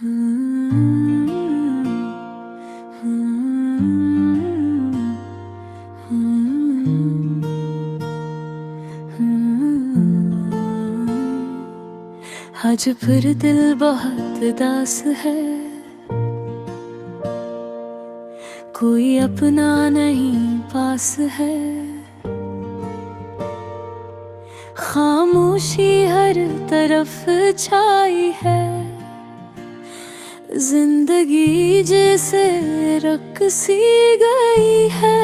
आज फिर दिल बहुत दास है, कोई अपना नहीं पास है। खामोशी हर तरफ छाई है, जिंदगी जैसे रक़्सी गई है।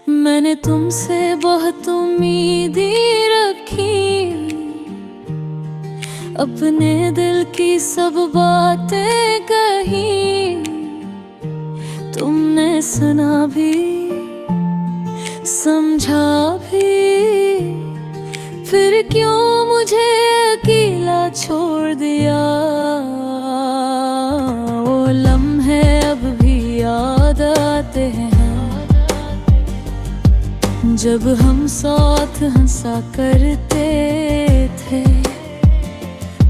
मैंने तुमसे बहुत उम्मीदें रखी, अपने दिल की सब बातें कही। तुमने सुना भी, समझा भी, फिर क्यों मुझे अकेला छोड़ दिया। वो लम्हे अब भी याद आते हैं, जब हम साथ हंसा करते थे।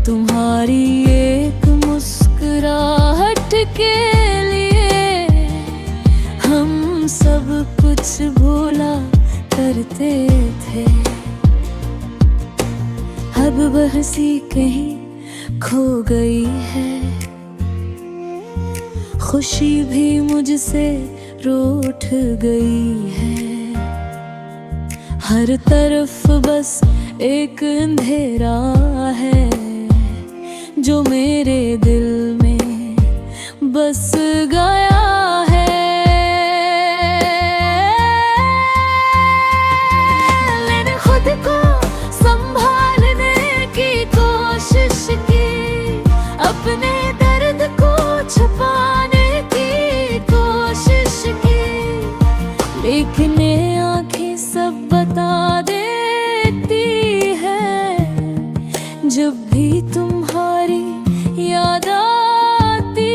तुम्हारी एक मुस्कुराहट के लिए हम सब कुछ भूला करते थे। अब वह हंसी कहीं खो गई है, खुशी भी मुझसे रूठ गई है। हर तरफ बस एक अंधेरा है, जो मेरे दिल में बस गया है। मैंने खुद को संभालने की कोशिश की, अपने दर्द को छुपाने की कोशिश की, लेकिन ये आँखें सब बता देती है। जब भी तुम्हारी याद आती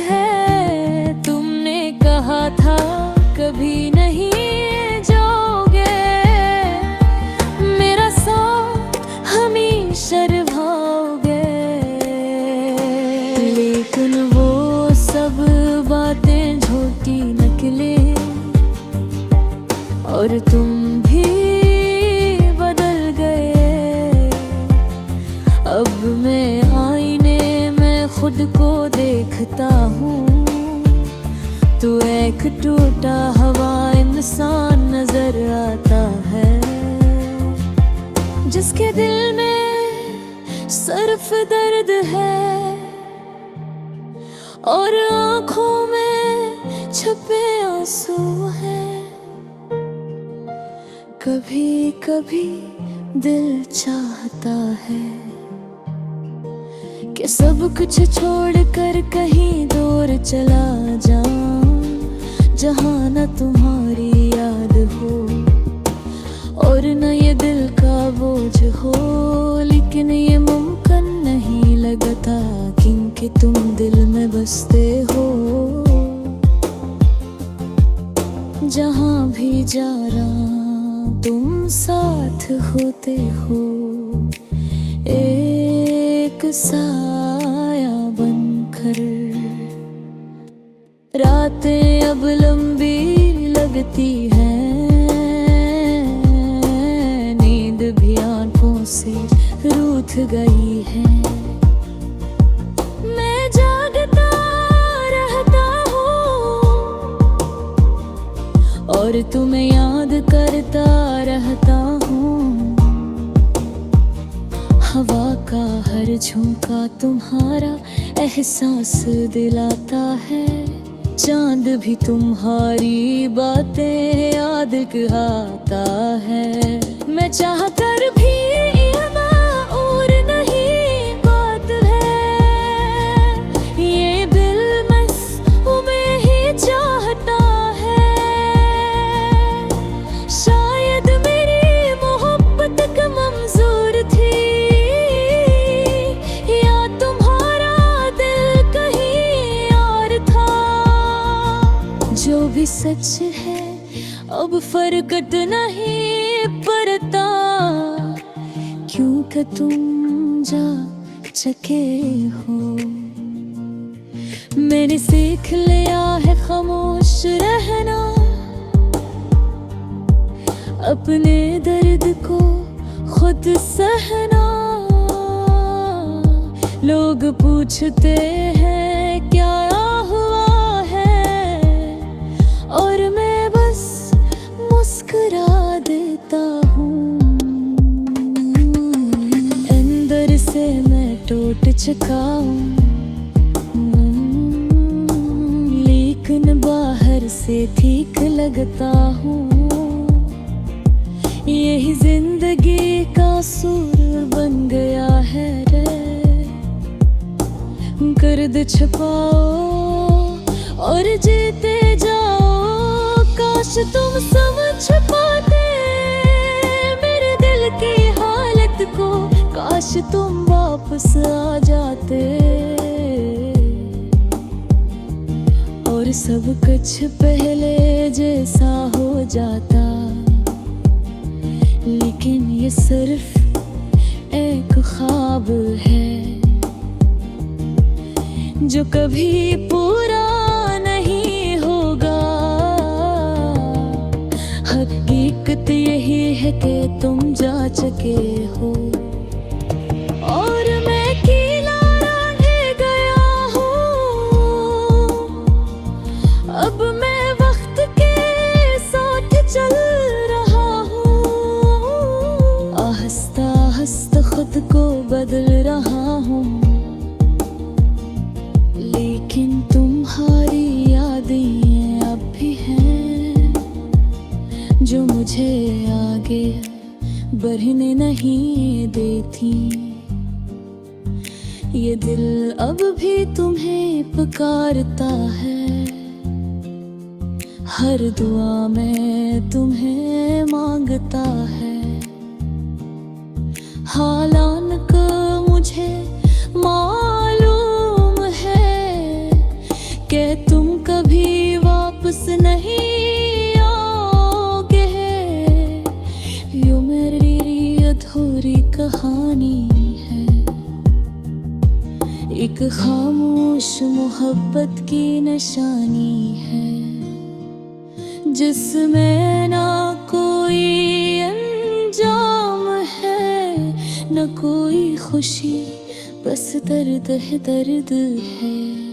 है, तुमने कहा था कभी नहीं जाओगे, मेरा साथ हमेशा निभाओगे। लेकिन वो सब बातें झूठी निकली, और तुम भी बदल गए। अब मैं आईने में खुद को देखता हूँ, तू एक टूटा हुआ इंसान नजर आता है, जिसके दिल में सिर्फ दर्द है और आँखों में छुपे आंसू हैं। कभी कभी दिल चाहता है कि सब कुछ छोड़कर कहीं दूर चला जाऊं, जहां न तुम्हारी याद हो और न ये दिल का बोझ हो। लेकिन ये मुमकिन नहीं लगता, क्योंकि तुम दिल में बसते हो। जहां भी जा रहा तुम साथ होते हो, एक साया बनकर। रातें अब लंबी लगती हैं, नींद भी आंखों से रूठ गई है। मैं जागता रहता हूँ और तुम्हें याद करता रहता हूँ। हवा का हर झोंका तुम्हारा एहसास दिलाता है, चांद भी तुम्हारी बातें याद कराता है। मैं चाह कर भी ये और नहीं बात है, ये दिल बस तुम्हें ही चाहता है। शायद मेरी मोहब्बत का मंजूर थी, जो भी सच है अब फर्क नहीं पड़ता, क्योंकि तुम जा चुके हो। मैंने सीख लिया है खामोश रहना, अपने दर्द को खुद सहना। लोग पूछते हैं क्या हुआ है, और मैं बस मुस्कुरा देता हूँ। अंदर से मैं टूट चुका हूँ, लेकिन बाहर से ठीक लगता हूँ। यही जिंदगी का सूर बन गया है रे। गर्द छुपाओ और जीते जाओ, काश तुम समझ पाते मेरे दिल की हालत को। काश तुम वापस आ जाते और सब कुछ पहले जैसा हो जाता। लेकिन ये सिर्फ एक ख्वाब है जो कभी पूरा नहीं होगा। हकीकत यही है कि तुम जा चुके हो, और मैं अकेला रह गया हूँ। अब मैं वक्त के साथ चल रहा हूँ, आहिस्ता आहिस्ता खुद को बदल रहा हूँ। लेकिन तुम्हारी यादें अब भी हैं जो मुझे आगे बढ़ने नहीं देती। ये दिल अब भी तुम्हें पुकारता है, हर दुआ में तुम्हें मांगता है। हालांकि मुझे मालूम है कि तुम कभी वापस नहीं आओगे। यो मेरी अधूरी कहानी है, एक खामोश मोहब्बत की निशानी है, जिसमें ना कोई अंजाम है न कोई खुशी, बस दर्द है, दर्द है।